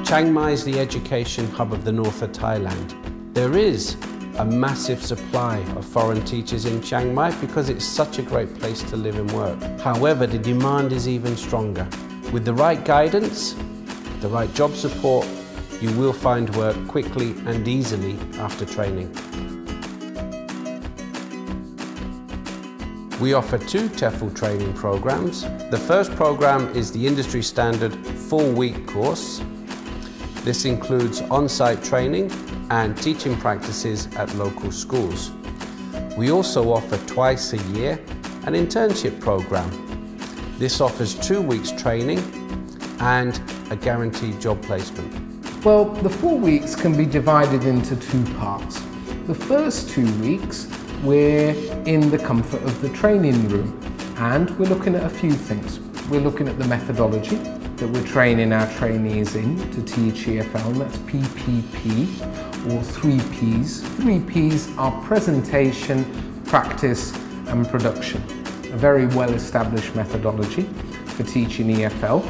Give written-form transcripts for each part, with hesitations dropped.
Chiang Mai is the education hub of the north of Thailand. There is a massive supply of foreign teachers in Chiang Mai because it's such a great place to live and work. However, the demand is even stronger. With the right guidance, the right job support, you will find work quickly and easily after training. We offer 2 Tefl training programs. The first program is the industry standard 4-week course. This includes on-site training and teaching practices at local schools. We also offer twice a year an internship program. This offers 2 weeks training and a guaranteed job placement. Well, the 4 weeks can be divided into 2 parts. The first 2 weeks, we're in the comfort of the training room and we're looking at a few things. We're looking at the methodology that we're training our trainees in to teach EFL, and that's PPP or 3 Ps. 3 Ps are presentation, practice and production. A very well-established methodology for teaching EFL.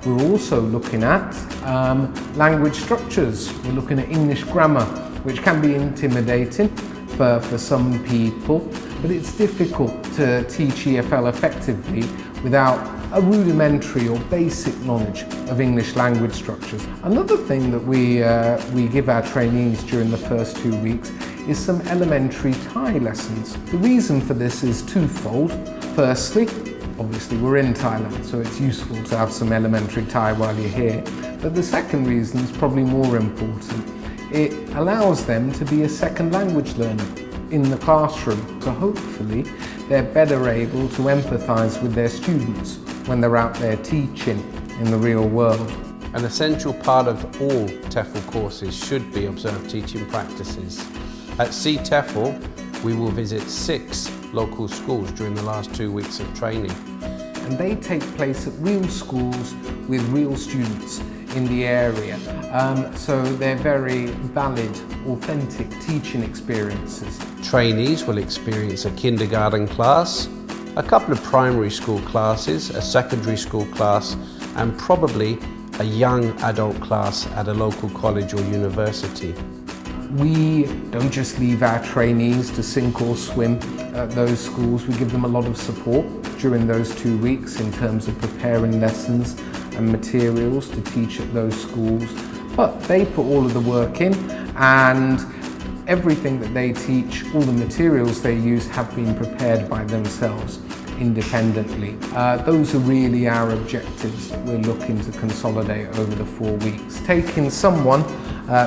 We're also looking at language structures. We're looking at English grammar, which can be intimidating for some people, but it's difficult to teach EFL effectively without a rudimentary or basic knowledge of English language structures. Another thing that we give our trainees during the first 2 weeks is some elementary Thai lessons. The reason for this is twofold. Firstly, obviously we're in Thailand, so it's useful to have some elementary Thai while you're here. But the second reason is probably more important. It allows them to be a second language learner in the classroom. So hopefully they're better able to empathise with their students when they're out there teaching in the real world. An essential part of all Tefl courses should be observed teaching practices. At Tefl, we will visit 6 local schools during the last 2 weeks of training. And they take place at real schools with real students in the area. So they're very valid, authentic teaching experiences. Trainees will experience a kindergarten class, a couple of primary school classes, a secondary school class, and probably a young adult class at a local college or university. We don't just leave our trainees to sink or swim at those schools. We give them a lot of support during those 2 weeks in terms of preparing lessons and materials to teach at those schools. But they put all of the work in, and everything that they teach, all the materials they use have been prepared by themselves independently. Those are really our objectives that we're looking to consolidate over the 4 weeks. Taking someone,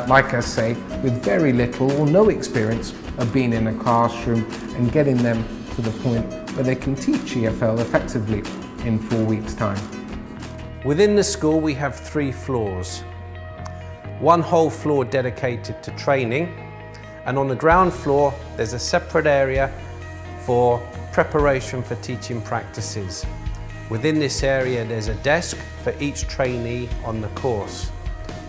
like I say, with very little or no experience of being in a classroom and getting them to the point where they can teach EFL effectively in 4 weeks' time. Within the school we have 3 floors. One whole floor dedicated to training, and on the ground floor there's a separate area for preparation for teaching practices. Within this area there's a desk for each trainee on the course.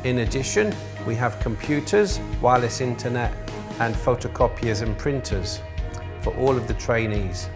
In addition, we have computers, wireless internet and photocopiers and printers for all of the trainees.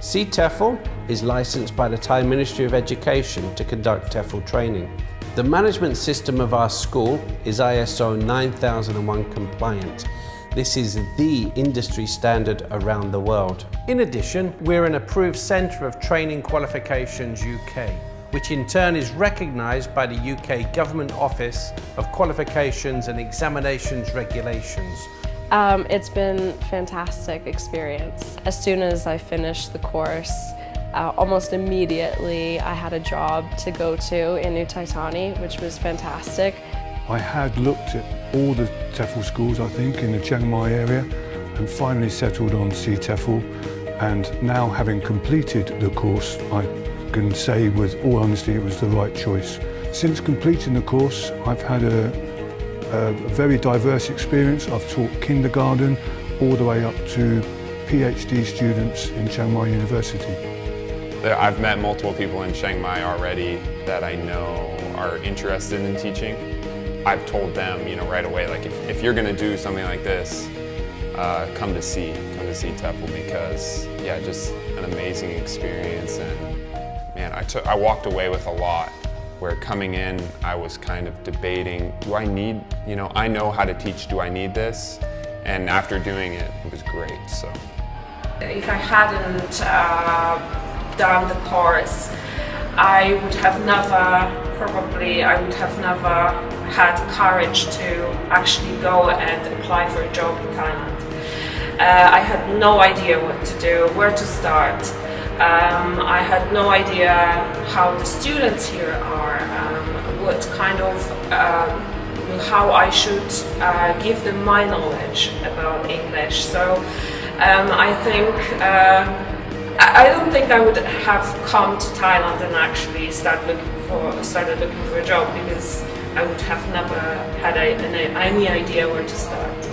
Tefl is licensed by the Thai Ministry of Education to conduct Tefl training. The management system of our school is ISO 9001 compliant. This is the industry standard around the world. In addition, we're an approved Centre of Training Qualifications UK, which in turn is recognised by the UK Government Office of Qualifications and Examinations Regulations. It's been a fantastic experience. As soon as I finished the course, almost immediately I had a job to go to in Untitled, which was fantastic. I had looked at all the Tefl schools, I think, in the Chiang Mai area and finally settled on Tefl. And now, having completed the course, I can say with all honesty it was the right choice. Since completing the course, I've had a very diverse experience. I've taught kindergarten all the way up to PhD students in Chiang Mai University. I've met multiple people in Chiang Mai already that I know are interested in teaching. I've told them, right away, like if you're going to do something like this, come to see Tefl, because yeah, just an amazing experience, and man, I walked away with a lot where coming in, I was kind of debating, do I need, I know how to teach, do I need this? And after doing it, it was great, so. If I hadn't done the course, I would have never had courage to actually go and apply for a job in Thailand. I had no idea what to do, where to start. I had no idea how the students here are, what kind of, how I should give them my knowledge about English. So I think, I don't think I would have come to Thailand and actually started looking for a job, because I would have never had any idea where to start.